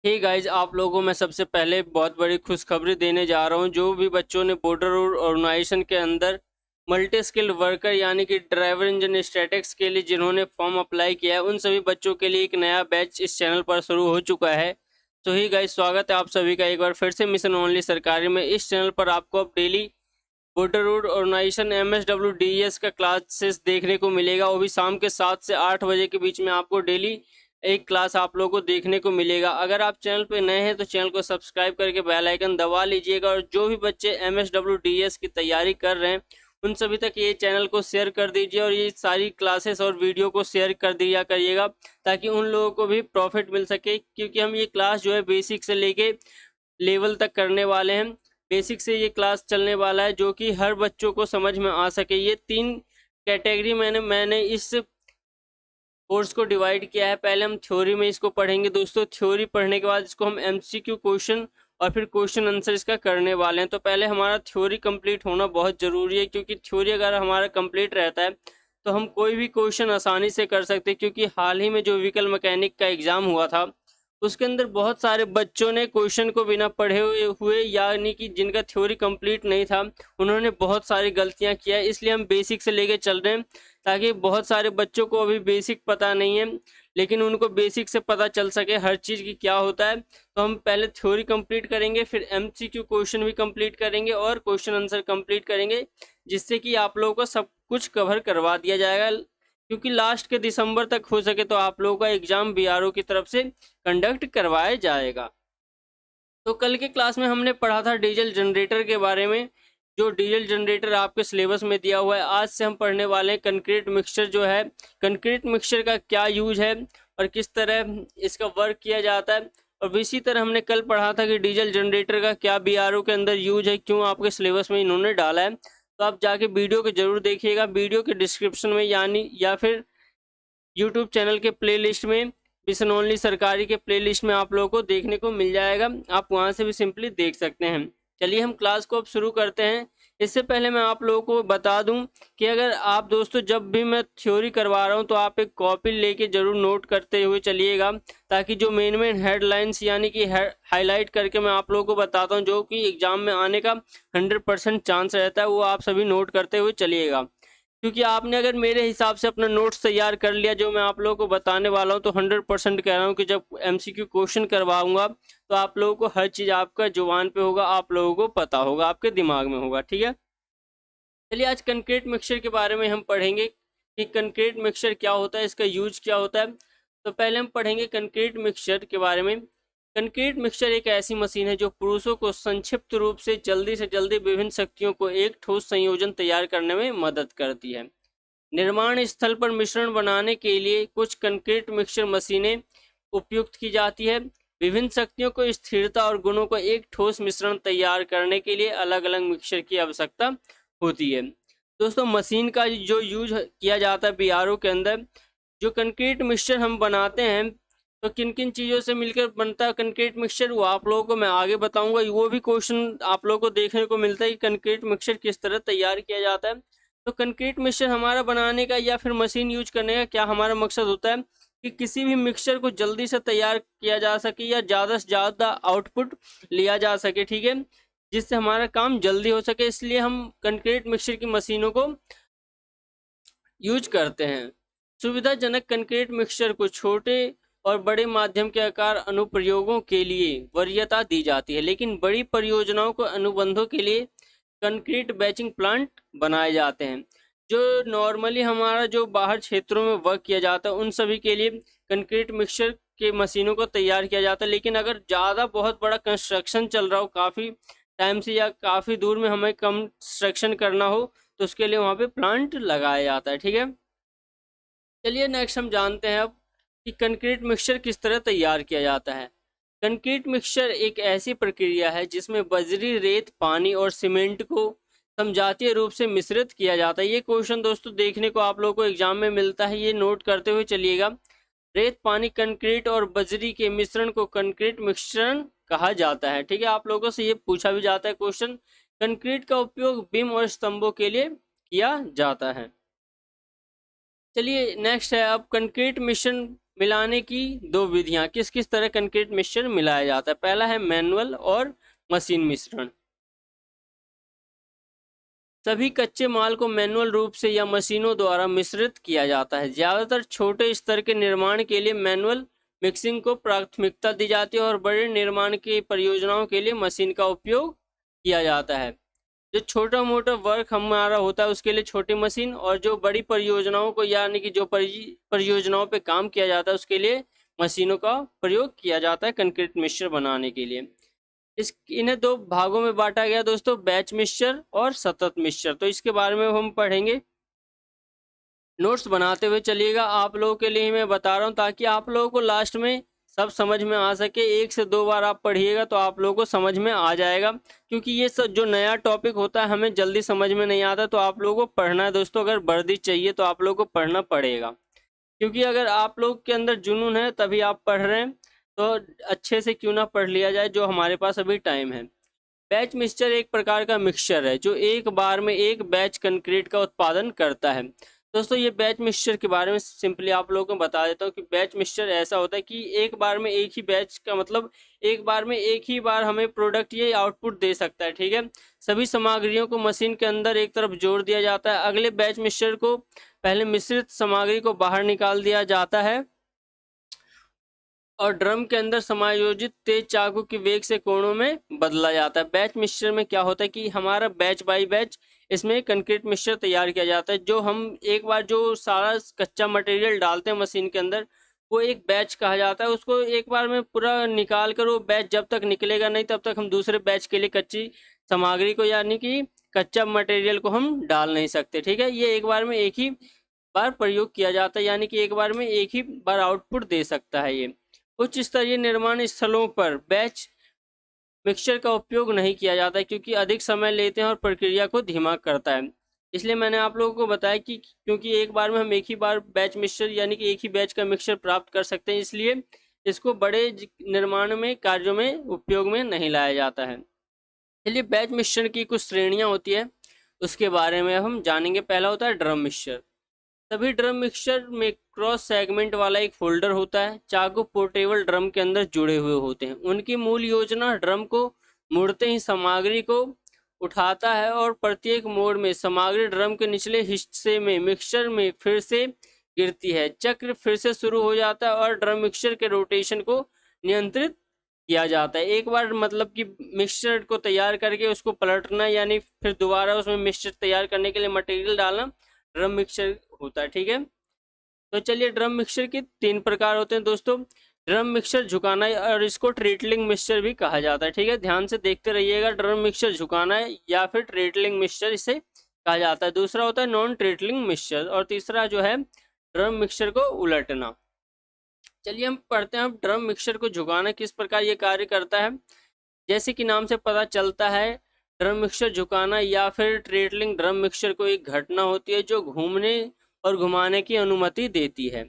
Hey guys, आप लोगों में सबसे पहले बहुत बड़ी खुशखबरी देने जा रहा हूं। जो भी बच्चों ने बॉर्डर रोड ऑर्गेनाइजेशन के अंदर मल्टी स्किल्ड वर्कर यानी कि ड्राइवर इंजन स्टैटिक्स के लिए जिन्होंने फॉर्म अप्लाई किया है, उन सभी बच्चों के लिए एक नया बैच इस चैनल पर शुरू हो चुका है। तो ही गाइस, स्वागत है आप सभी का एक बार फिर से मिशन ओनली सरकारी में। इस चैनल पर आपको अब डेली बॉर्डर रोड ऑर्गेनाइजेशन MSWDES का क्लासेस देखने को मिलेगा। वो भी शाम के 7 से 8 बजे के बीच में आपको डेली एक क्लास आप लोगों को देखने को मिलेगा। अगर आप चैनल पे नए हैं तो चैनल को सब्सक्राइब करके बेल आइकन दबा लीजिएगा, और जो भी बच्चे MSWDES की तैयारी कर रहे हैं उन सभी तक ये चैनल को शेयर कर दीजिए, और ये सारी क्लासेस और वीडियो को शेयर कर दिया करिएगा ताकि उन लोगों को भी प्रॉफिट मिल सके। क्योंकि हम ये क्लास जो है बेसिक से लेके लेवल तक करने वाले हैं। बेसिक से ये क्लास चलने वाला है जो कि हर बच्चों को समझ में आ सके। ये 3 कैटेगरी मैंने इस कोर्स को डिवाइड किया है। पहले हम थ्योरी में इसको पढ़ेंगे दोस्तों। थ्योरी पढ़ने के बाद इसको हम MCQ क्वेश्चन और फिर क्वेश्चन आंसर इसका करने वाले हैं। तो पहले हमारा थ्योरी कंप्लीट होना बहुत ज़रूरी है, क्योंकि थ्योरी अगर हमारा कंप्लीट रहता है तो हम कोई भी क्वेश्चन आसानी से कर सकते हैं। क्योंकि हाल ही में जो व्हीकल मैकेनिक का एग्ज़ाम हुआ था उसके अंदर बहुत सारे बच्चों ने क्वेश्चन को बिना पढ़े हुए यानी कि जिनका थ्योरी कंप्लीट नहीं था, उन्होंने बहुत सारी गलतियां किया है। इसलिए हम बेसिक से लेके चल रहे हैं ताकि बहुत सारे बच्चों को अभी बेसिक पता नहीं है, लेकिन उनको बेसिक से पता चल सके हर चीज़ की क्या होता है। तो हम पहले थ्योरी कंप्लीट करेंगे, फिर MCQ क्वेश्चन भी कंप्लीट करेंगे और क्वेश्चन आंसर कंप्लीट करेंगे, जिससे कि आप लोगों को सब कुछ कवर करवा दिया जाएगा। क्योंकि लास्ट के दिसंबर तक हो सके तो आप लोगों का एग्जाम BRO की तरफ से कंडक्ट करवाया जाएगा। तो कल के क्लास में हमने पढ़ा था डीजल जनरेटर के बारे में। जो डीजल जनरेटर आपके सिलेबस में दिया हुआ है, आज से हम पढ़ने वाले हैं कंक्रीट मिक्सचर जो है। कंक्रीट मिक्सचर का क्या यूज है और किस तरह इसका वर्क किया जाता है। और इसी तरह हमने कल पढ़ा था कि डीजल जनरेटर का क्या BRO के अंदर यूज है, क्यों आपके सिलेबस में इन्होंने डाला है। तो आप जाके वीडियो को जरूर देखिएगा। वीडियो के डिस्क्रिप्शन में यानी या फिर यूट्यूब चैनल के प्लेलिस्ट में, मिशन ओनली सरकारी के प्लेलिस्ट में आप लोगों को देखने को मिल जाएगा। आप वहां से भी सिंपली देख सकते हैं। चलिए हम क्लास को अब शुरू करते हैं। इससे पहले मैं आप लोगों को बता दूं कि अगर आप दोस्तों जब भी मैं थ्योरी करवा रहा हूं तो आप एक कॉपी लेके जरूर नोट करते हुए चलिएगा, ताकि जो मेन हेडलाइंस यानी कि हाईलाइट करके मैं आप लोगों को बताता हूं जो कि एग्जाम में आने का 100% चांस रहता है, वो आप सभी नोट करते हुए चलिएगा। क्योंकि आपने अगर मेरे हिसाब से अपना नोट्स तैयार कर लिया जो मैं आप लोगों को बताने वाला हूं, तो 100% कह रहा हूं कि जब MCQ क्वेश्चन करवाऊंगा तो आप लोगों को हर चीज़ आपका जुबान पे होगा, आप लोगों को पता होगा, आपके दिमाग में होगा। ठीक है, चलिए आज कंक्रीट मिक्सचर के बारे में हम पढ़ेंगे कि कंक्रीट मिक्सचर क्या होता है, इसका यूज क्या होता है। तो पहले हम पढ़ेंगे कंक्रीट मिक्सचर के बारे में। कंक्रीट मिक्सचर एक ऐसी मशीन है जो पुरुषों को संक्षिप्त रूप से जल्दी विभिन्न शक्तियों को एक ठोस संयोजन तैयार करने में मदद करती है। निर्माण स्थल पर मिश्रण बनाने के लिए कुछ कंक्रीट मिक्सचर मशीनें उपयुक्त की जाती है। विभिन्न शक्तियों को स्थिरता और गुणों को एक ठोस मिश्रण तैयार करने के लिए अलग अलग मिक्सचर की आवश्यकता होती है। दोस्तों, मशीन का जो यूज किया जाता है BRO के अंदर, जो कंक्रीट मिक्सचर हम बनाते हैं तो किन किन चीज़ों से मिलकर बनता है कंक्रीट मिक्सचर, वो आप लोगों को मैं आगे बताऊंगा। वो भी क्वेश्चन आप लोगों को देखने को मिलता है कि कंक्रीट मिक्सचर किस तरह तैयार किया जाता है। तो कंक्रीट मिक्सचर हमारा बनाने का या फिर मशीन यूज करने का क्या हमारा मकसद होता है कि किसी भी मिक्सचर को जल्दी से तैयार किया जा सके या ज़्यादा से ज़्यादा आउटपुट लिया जा सके। ठीक है, जिससे हमारा काम जल्दी हो सके, इसलिए हम कंक्रीट मिक्सचर की मशीनों को यूज करते हैं। सुविधाजनक कंक्रीट मिक्सचर को छोटे और बड़े माध्यम के आकार अनुप्रयोगों के लिए वरीयता दी जाती है, लेकिन बड़ी परियोजनाओं को अनुबंधों के लिए कंक्रीट बैचिंग प्लांट बनाए जाते हैं। जो नॉर्मली हमारा जो बाहर क्षेत्रों में वर्क किया जाता है उन सभी के लिए कंक्रीट मिक्सचर के मशीनों को तैयार किया जाता है। लेकिन अगर ज़्यादा बहुत बड़ा कंस्ट्रक्शन चल रहा हो काफ़ी टाइम से या काफ़ी दूर में हमें कंस्ट्रक्शन करना हो तो उसके लिए वहाँ पे प्लांट लगाया जाता है। ठीक है, चलिए नेक्स्ट हम जानते हैं अब कि कंक्रीट मिक्सचर किस तरह तैयार किया जाता है। कंक्रीट मिक्सचर एक ऐसी प्रक्रिया है जिसमें बजरी, रेत, पानी और सीमेंट को समझातीय रूप से मिश्रित किया जाता है। ये क्वेश्चन दोस्तों देखने को आप लोगों को एग्जाम में मिलता है, ये नोट करते हुए चलिएगा। रेत, पानी, कंक्रीट और बजरी के मिश्रण को कंक्रीट मिश्रण कहा जाता है। ठीक है, आप लोगों से ये पूछा भी जाता है क्वेश्चन। कंक्रीट का उपयोग बीम और स्तंभों के लिए किया जाता है। चलिए नेक्स्ट है अब कंक्रीट मिश्रण मिलाने की दो विधियां, किस किस तरह कंक्रीट मिक्सचर मिलाया जाता है। पहला है मैनुअल और मशीन मिश्रण। सभी कच्चे माल को मैनुअल रूप से या मशीनों द्वारा मिश्रित किया जाता है। ज्यादातर छोटे स्तर के निर्माण के लिए मैनुअल मिक्सिंग को प्राथमिकता दी जाती है और बड़े निर्माण की परियोजनाओं के लिए मशीन का उपयोग किया जाता है। जो छोटा मोटा वर्क हमारा होता है उसके लिए छोटी मशीन, और जो बड़ी परियोजनाओं को यानी कि जो परियोजनाओं पे काम किया जाता है उसके लिए मशीनों का प्रयोग किया जाता है कंक्रीट मिक्सचर बनाने के लिए। इन्हें दो भागों में बांटा गया दोस्तों, बैच मिक्सचर और सतत मिक्सचर। तो इसके बारे में हम पढ़ेंगे। नोट्स बनाते हुए चलिएगा, आप लोगों के लिए मैं बता रहा हूँ ताकि आप लोगों को लास्ट में सब समझ में आ सके। 1 से 2 बार आप पढ़िएगा तो आप लोगों को समझ में आ जाएगा, क्योंकि ये सब जो नया टॉपिक होता है हमें जल्दी समझ में नहीं आता, तो आप लोगों को पढ़ना है दोस्तों। अगर वर्दी चाहिए तो आप लोगों को पढ़ना पड़ेगा, क्योंकि अगर आप लोग के अंदर जुनून है तभी आप पढ़ रहे हैं, तो अच्छे से क्यों ना पढ़ लिया जाए जो हमारे पास अभी टाइम है। बैच मिक्सचर एक प्रकार का मिक्सचर है जो एक बार में एक बैच कंक्रीट का उत्पादन करता है। दोस्तों ये बैच मिक्सचर के बारे में सिंपली आप लोगों को बता देता हूँ कि बैच मिक्सचर ऐसा होता है कि एक बार में एक ही बैच का मतलब एक बार में एक ही बार हमें प्रोडक्ट ये आउटपुट दे सकता है। ठीक है, सभी सामग्रियों को मशीन के अंदर एक तरफ जोड़ दिया जाता है। अगले बैच मिक्सचर को पहले मिश्रित सामग्री को बाहर निकाल दिया जाता है और ड्रम के अंदर समायोजित तेज चाकू की वेग से कोणों में बदला जाता है। बैच मिक्सचर में क्या होता है कि हमारा बैच बाय बैच इसमें कंक्रीट मिक्सचर तैयार किया जाता है। जो हम एक बार जो सारा कच्चा मटेरियल डालते हैं मशीन के अंदर वो एक बैच कहा जाता है। उसको एक बार में पूरा निकाल कर वो बैच जब तक निकलेगा नहीं तब तक हम दूसरे बैच के लिए कच्ची सामग्री को यानी कि कच्चा मटेरियल को हम डाल नहीं सकते। ठीक है, ये एक बार में एक ही बार प्रयोग किया जाता है, यानी कि एक बार में एक ही बार आउटपुट दे सकता है ये। उच्च स्तरीय निर्माण स्थलों पर बैच मिक्सचर का उपयोग नहीं किया जाता है क्योंकि अधिक समय लेते हैं और प्रक्रिया को धीमा करता है। इसलिए मैंने आप लोगों को बताया कि क्योंकि एक बार में हम एक ही बार बैच मिक्सचर यानी कि एक ही बैच का मिक्सचर प्राप्त कर सकते हैं, इसलिए इसको बड़े निर्माण में कार्यों में उपयोग में नहीं लाया जाता है। चलिए बैच मिक्सचर की कुछ श्रेणियां होती है उसके बारे में हम जानेंगे। पहला होता है ड्रम मिक्सचर। सभी ड्रम मिक्सचर में क्रॉस सेगमेंट वाला एक फोल्डर होता है। चाकू पोर्टेबल ड्रम के अंदर जुड़े हुए होते हैं। उनकी मूल योजना ड्रम को मुड़ते ही सामग्री को उठाता है और प्रत्येक मोड़ में सामग्री ड्रम के निचले हिस्से में मिक्सचर में फिर से गिरती है। चक्र फिर से शुरू हो जाता है और ड्रम मिक्सचर के रोटेशन को नियंत्रित किया जाता है। एक बार मतलब कि मिक्सचर को तैयार करके उसको पलटना यानी फिर दोबारा उसमें मिक्सचर तैयार करने के लिए मटेरियल डालना ड्रम मिक्सचर होता है। ठीक है, तो चलिए ड्रम मिक्सचर के 3 प्रकार होते हैं दोस्तों। ड्रम मिक्सचर झुकाना है और इसको ट्रेटलिंग मिक्सचर भी कहा जाता है। ठीक है, ध्यान से देखते रहिएगा। ड्रम मिक्सचर झुकाना है या फिर ट्रेटलिंग मिक्सचर इसे कहा जाता है। दूसरा होता है नॉन ट्रेटलिंग मिक्सचर और तीसरा जो है ड्रम मिक्सचर को उलटना। चलिए हम पढ़ते हैं ड्रम मिक्सचर को झुकाना किस प्रकार ये कार्य करता है। जैसे कि नाम से पता चलता है ड्रम मिक्सचर झुकाना या फिर ट्रेटलिंग ड्रम मिक्सचर को एक घटना होती है जो घूमने और घुमाने की अनुमति देती है।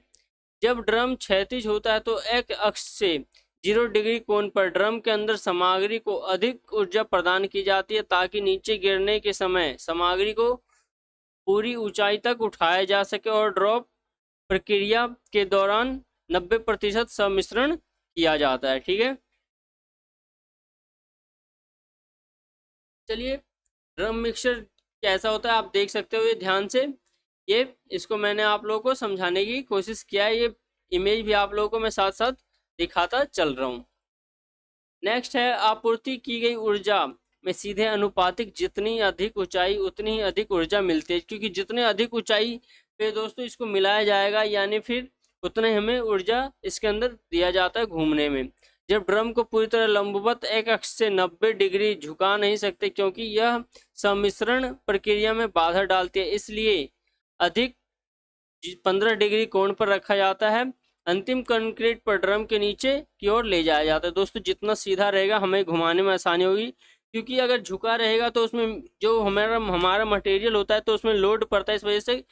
जब ड्रम क्षैतिज होता है तो एक अक्ष से 0 डिग्री कोण पर ड्रम के अंदर सामग्री को अधिक ऊर्जा प्रदान की जाती है ताकि नीचे गिरने के समय सामग्री को पूरी ऊंचाई तक उठाया जा सके और ड्रॉप प्रक्रिया के दौरान 90% सम्मिश्रण किया जाता है। ठीक है, चलिए ड्रम मिक्सचर कैसा होता है आप देख सकते हो ये ध्यान से। ये इसको मैंने आप लोगों को समझाने की कोशिश किया है। ये इमेज भी आप लोगों को मैं साथ साथ दिखाता चल रहा हूँ। नेक्स्ट है आपूर्ति की गई ऊर्जा में सीधे अनुपातिक। जितनी अधिक ऊंचाई उतनी ही अधिक ऊर्जा मिलती है, क्योंकि जितने अधिक ऊंचाई पे दोस्तों इसको मिलाया जाएगा यानी फिर उतने हमें ऊर्जा इसके अंदर दिया जाता है घूमने में। जब ड्रम को पूरी तरह लंबवत एक अक्ष से 90 डिग्री झुका नहीं सकते क्योंकि यह सम्मिश्रण प्रक्रिया में बाधा डालती है, इसलिए अधिक 15 डिग्री कोण पर रखा जाता है। अंतिम कंक्रीट पर ड्रम के नीचे की ओर ले जाया जाता है। दोस्तों जितना सीधा रहेगा हमें घुमाने में आसानी होगी, क्योंकि अगर झुका रहेगा तो उसमें जो हमारा मटेरियल होता है तो उसमें लोड पड़ता है, इस वजह से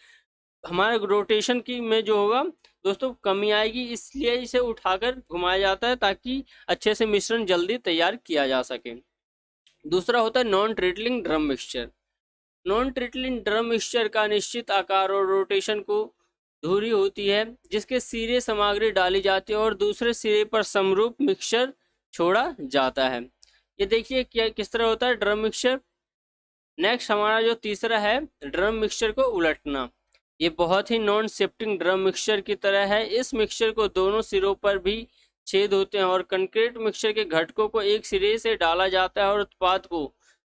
हमारे रोटेशन की में जो होगा दोस्तों कमी आएगी। इसलिए इसे उठाकर घुमाया जाता है ताकि अच्छे से मिश्रण जल्दी तैयार किया जा सके। दूसरा होता है non tilting drum mixture. Non tilting drum mixture का निश्चित आकार और रोटेशन को धुरी होती है जिसके सिरे सामग्री डाली जाती है और दूसरे सिरे पर समरूप मिक्सचर छोड़ा जाता है। ये देखिए क्या किस तरह होता है ड्रम मिक्सचर। नेक्स्ट हमारा जो तीसरा है ड्रम मिक्सचर को उलटना। ये बहुत ही नॉन शिफ्टिंग ड्रम मिक्सचर की तरह है। इस मिक्सचर को दोनों सिरों पर भी छेद होते हैं और कंक्रीट मिक्सचर के घटकों को एक सिरे से डाला जाता है और उत्पाद को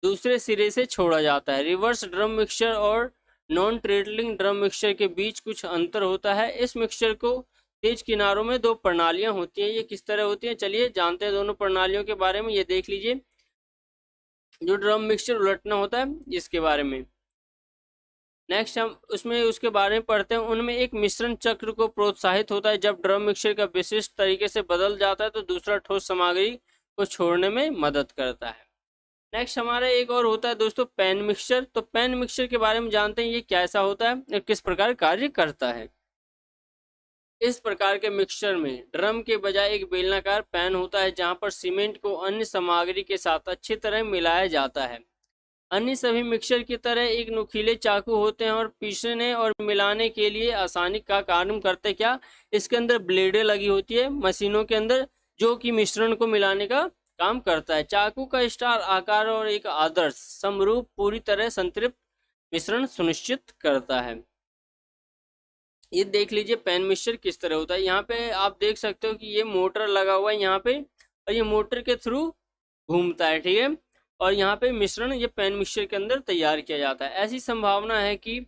दूसरे सिरे से छोड़ा जाता है। रिवर्स ड्रम मिक्सचर और नॉन ट्रेडलिंग ड्रम मिक्सचर के बीच कुछ अंतर होता है। इस मिक्सचर को तेज किनारों में दो प्रणालियां होती हैं। ये किस तरह होती हैं चलिए जानते हैं दोनों प्रणालियों के बारे में। ये देख लीजिए जो ड्रम मिक्सचर उलटना होता है इसके बारे में। नेक्स्ट हम उसमें उसके बारे में पढ़ते हैं। उनमें एक मिश्रण चक्र को प्रोत्साहित होता है जब ड्रम मिक्सचर का विशिष्ट तरीके से बदल जाता है तो दूसरा ठोस सामग्री को छोड़ने में मदद करता है। नेक्स्ट हमारा एक और होता है दोस्तों पैन मिक्सचर। तो पैन मिक्सचर के बारे में जानते हैं ये कैसा होता है और किस प्रकार कार्य करता है। इस प्रकार के मिक्सचर में ड्रम के बजाय एक बेलनाकार पैन होता है जहां पर सीमेंट को अन्य सामग्री के साथ अच्छी तरह मिलाया जाता है। अन्य सभी मिक्सचर की तरह एक नुकीले चाकू होते हैं और पीसने और मिलाने के लिए आसानी का काम करते क्या इसके अंदर ब्लेडें लगी होती है मशीनों के अंदर जो कि मिश्रण को मिलाने का काम करता है। चाकू का स्टार आकार और एक आदर्श समरूप पूरी तरह संतृप्त मिश्रण सुनिश्चित करता है। ये देख लीजिए पैन मिक्सचर किस तरह होता है। यहाँ पे आप देख सकते हो कि ये मोटर लगा हुआ है यहाँ पे और ये मोटर के थ्रू घूमता है, ठीक है। और यहाँ पे मिश्रण ये पैन मिक्सचर के अंदर तैयार किया जाता है। ऐसी संभावना है कि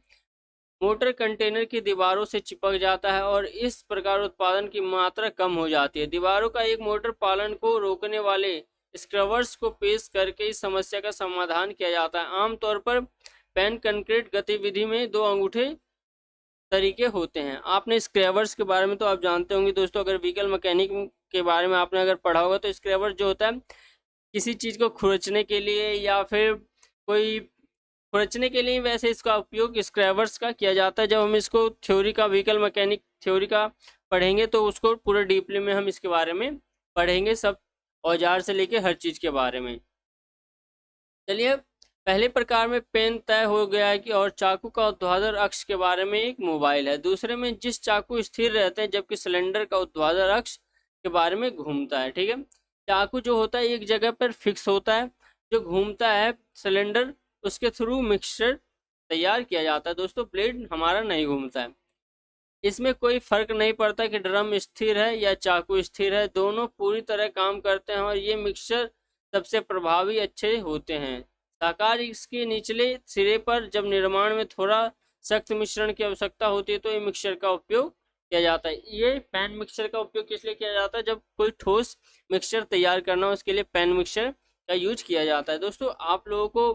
मोटर कंटेनर की दीवारों से चिपक जाता है और इस प्रकार उत्पादन की मात्रा कम हो जाती है। दीवारों का एक मोटर पालन को रोकने वाले स्क्रवर्स को पेश करके इस समस्या का समाधान किया जाता है। आमतौर पर पैन कंक्रीट गतिविधि में दो अंगूठे तरीके होते हैं। आपने स्क्रैवर्स के बारे में तो आप जानते होंगे दोस्तों। अगर व्हीकल मैकेनिक के बारे में आपने अगर पढ़ा होगा तो स्क्रैवर जो होता है किसी चीज़ को खुरचने के लिए या फिर कोई खुरचने के लिए वैसे इसका उपयोग स्क्रैवर्स का किया जाता है। जब हम इसको थ्योरी का व्हीकल मैकेनिक थ्योरी का पढ़ेंगे तो उसको पूरा डीपली में हम इसके बारे में पढ़ेंगे, सब औजार से लेके हर चीज़ के बारे में। चलिए पहले प्रकार में पेन तय हो गया है कि और चाकू का ऊर्ध्वाधर अक्ष के बारे में एक मोबाइल है। दूसरे में जिस चाकू स्थिर रहते हैं जबकि सिलेंडर का ऊर्ध्वाधर अक्ष के बारे में घूमता है, ठीक है। चाकू जो होता है एक जगह पर फिक्स होता है, जो घूमता है सिलेंडर उसके थ्रू मिक्सचर तैयार किया जाता है दोस्तों। ब्लेड हमारा नहीं घूमता है। इसमें कोई फर्क नहीं पड़ता कि ड्रम स्थिर है या चाकू स्थिर है, दोनों पूरी तरह काम करते हैं और ये मिक्सचर सबसे प्रभावी अच्छे होते हैं। साकार इसके निचले सिरे पर जब निर्माण में थोड़ा सख्त मिश्रण की आवश्यकता होती है तो ये मिक्सचर का उपयोग किया जाता है। ये पैन मिक्सचर का उपयोग किस लिए किया जाता है जब कोई ठोस मिक्सचर तैयार करना हो उसके लिए पैन मिक्सचर का यूज किया जाता है। दोस्तों आप लोगों को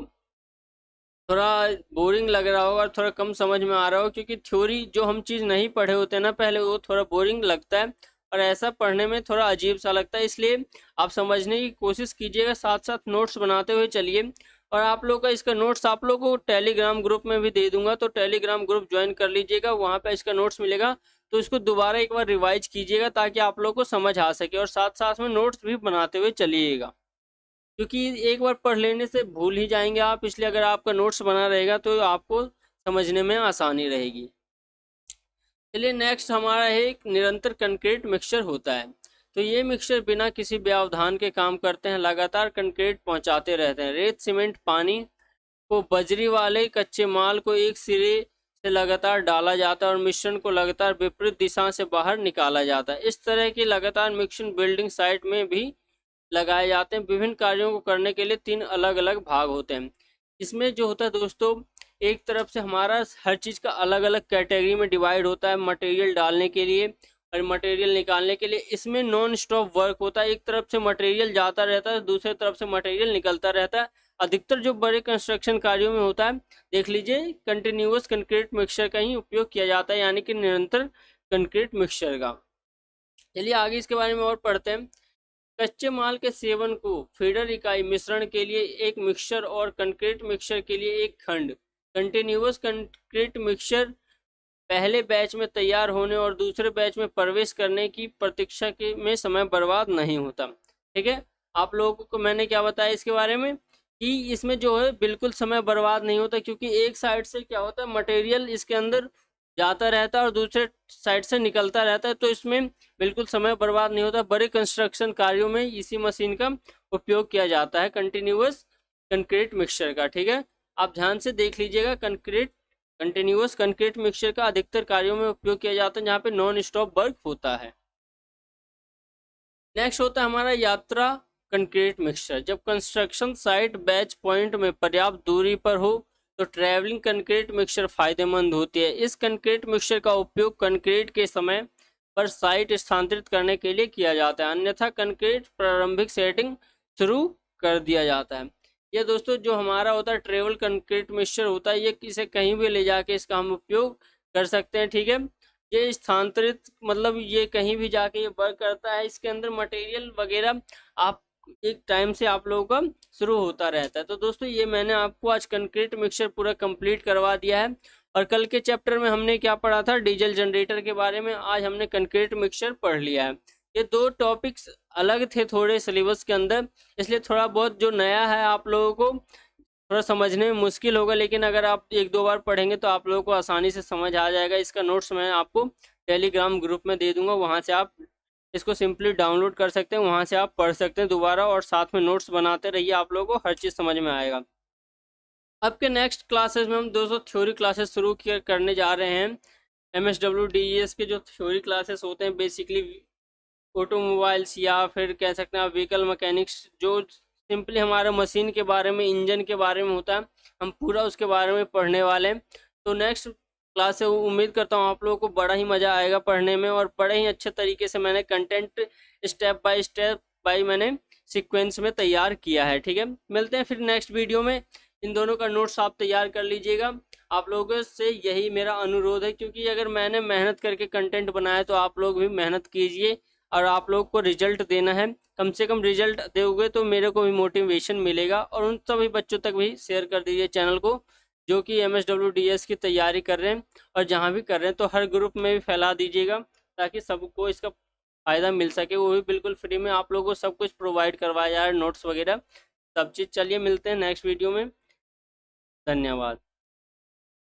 थोड़ा बोरिंग लग रहा होगा और थोड़ा कम समझ में आ रहा हो क्योंकि थ्योरी जो हम चीज़ नहीं पढ़े होते हैं ना पहले वो थोड़ा बोरिंग लगता है और ऐसा पढ़ने में थोड़ा अजीब सा लगता है। इसलिए आप समझने की कोशिश कीजिएगा, साथ साथ नोट्स बनाते हुए चलिए। और आप लोग का इसका नोट्स आप लोग को टेलीग्राम ग्रुप में भी दे दूंगा, तो टेलीग्राम ग्रुप ज्वाइन कर लीजिएगा, वहाँ पे इसका नोट्स मिलेगा। तो इसको दोबारा एक बार रिवाइज कीजिएगा ताकि आप लोग को समझ आ सके और साथ साथ में नोट्स भी बनाते हुए चलिएगा क्योंकि एक बार पढ़ लेने से भूल ही जाएंगे आप। इसलिए अगर आपका नोट्स बना रहेगा तो आपको समझने में आसानी रहेगी। चलिए नेक्स्ट हमारा है एक निरंतर कंक्रीट मिक्सचर होता है। तो ये मिक्सचर बिना किसी व्यवधान के काम करते हैं, लगातार कंक्रीट पहुंचाते रहते हैं। रेत सीमेंट पानी को बजरी वाले कच्चे माल को एक सिरे से लगातार डाला जाता है और मिश्रण को लगातार विपरीत दिशा से बाहर निकाला जाता है। इस तरह की लगातार मिक्सिंग बिल्डिंग साइट में भी लगाए जाते हैं। विभिन्न कार्यों को करने के लिए 3 अलग अलग भाग होते हैं। इसमें जो होता है दोस्तों एक तरफ से हमारा हर चीज़ का अलग अलग कैटेगरी में डिवाइड होता है, मटेरियल डालने के लिए और मटेरियल निकालने के लिए। इसमें नॉन स्टॉप वर्क होता है, एक तरफ से मटेरियल जाता रहता है दूसरे तरफ से मटेरियल निकलता रहता है। अधिकतर जो बड़े कंस्ट्रक्शन कार्यों में होता है देख लीजिए कंटिन्यूअस कंक्रीट मिक्सचर का ही उपयोग किया जाता है, यानी कि निरंतर कंक्रीट मिक्सचर का। चलिए आगे इसके बारे में और पढ़ते हैं। कच्चे माल के सेवन को फीडर इकाई मिश्रण के लिए एक मिक्सचर और कंक्रीट मिक्सचर के लिए एक खंड। कंटिन्यूअस कंक्रीट मिक्सचर पहले बैच में तैयार होने और दूसरे बैच में प्रवेश करने की प्रतीक्षा के में समय बर्बाद नहीं होता, ठीक है। आप लोगों को मैंने क्या बताया इसके बारे में कि इसमें जो है बिल्कुल समय बर्बाद नहीं होता क्योंकि एक साइड से क्या होता है मटेरियल इसके अंदर जाता रहता है और दूसरे साइड से निकलता रहता है, तो इसमें बिल्कुल समय बर्बाद नहीं होता। बड़े कंस्ट्रक्शन कार्यों में इसी मशीन का उपयोग किया जाता है, कंटिन्यूअस कंक्रीट मिक्सचर का। ठीक है, आप ध्यान से देख लीजिएगा। कंटिन्यूअस कंक्रीट मिक्सचर का अधिकतर कार्यों में उपयोग किया जाता है जहाँ पे नॉन स्टॉप वर्क होता है। नेक्स्ट होता है हमारा यात्रा कंक्रीट मिक्सचर। जब कंस्ट्रक्शन साइट बैच पॉइंट में पर्याप्त दूरी पर हो तो ट्रैवलिंग कंक्रीट मिक्सचर फायदेमंद होती है। इस कंक्रीट मिक्सचर का उपयोग कंक्रीट के समय पर साइट स्थानांतरित करने के लिए किया जाता है, अन्यथा कंक्रीट प्रारंभिक सेटिंग शुरू कर दिया जाता है। ये दोस्तों जो हमारा होता है ट्रेवल कंक्रीट मिक्सचर होता है, ये इसे कहीं भी ले जाके इसका हम उपयोग कर सकते हैं। ठीक है, ये स्थानांतरित मतलब ये कहीं भी जाके ये वर्क करता है। इसके अंदर मटेरियल वगैरह आप एक टाइम से आप लोगों का शुरू होता रहता है। तो दोस्तों ये मैंने आपको आज कंक्रीट मिक्सचर पूरा कंप्लीट करवा दिया है। और कल के चैप्टर में हमने क्या पढ़ा था, डीजल जनरेटर के बारे में। आज हमने कंक्रीट मिक्सचर पढ़ लिया है। ये दो टॉपिक्स अलग थे थोड़े सिलेबस के अंदर, इसलिए थोड़ा बहुत जो नया है आप लोगों को थोड़ा समझने में मुश्किल होगा, लेकिन अगर आप एक दो बार पढ़ेंगे तो आप लोगों को आसानी से समझ आ जाएगा। इसका नोट्स मैं आपको टेलीग्राम ग्रुप में दे दूंगा, वहाँ से आप इसको सिंपली डाउनलोड कर सकते हैं, वहाँ से आप पढ़ सकते हैं दोबारा, और साथ में नोट्स बनाते रहिए, आप लोगों को हर चीज़ समझ में आएगा। अब के नेक्स्ट क्लासेस में हम 200 थ्योरी क्लासेस शुरू करने जा रहे हैं। MSWDES के जो थ्योरी क्लासेस होते हैं बेसिकली ऑटोमोबाइल्स या फिर कह सकते हैं आप व्हीकल मैकेनिक्स, जो सिंपली हमारे मशीन के बारे में, इंजन के बारे में होता है, हम पूरा उसके बारे में पढ़ने वाले हैं। तो नेक्स्ट क्लास से उम्मीद करता हूँ आप लोगों को बड़ा ही मज़ा आएगा पढ़ने में, और बड़े ही अच्छे तरीके से मैंने कंटेंट स्टेप बाय मैंने सीक्वेंस में तैयार किया है। ठीक है, मिलते हैं फिर नेक्स्ट वीडियो में। इन दोनों का नोट्स आप तैयार कर लीजिएगा। आप लोगों से यही मेरा अनुरोध है, क्योंकि अगर मैंने मेहनत करके कंटेंट बनाया तो आप लोग भी मेहनत कीजिए, और आप लोग को रिजल्ट देना है। कम से कम रिजल्ट दोगे तो मेरे को भी मोटिवेशन मिलेगा। और उन सभी बच्चों तक भी शेयर कर दीजिए चैनल को जो कि MSWDES की तैयारी कर रहे हैं, और जहाँ भी कर रहे हैं तो हर ग्रुप में भी फैला दीजिएगा, ताकि सबको इसका फ़ायदा मिल सके। वो भी बिल्कुल फ्री में आप लोगों को सब कुछ प्रोवाइड करवाया जा रहा है, नोट्स वगैरह सब चीज़। चलिए मिलते हैं नेक्स्ट वीडियो में, धन्यवाद।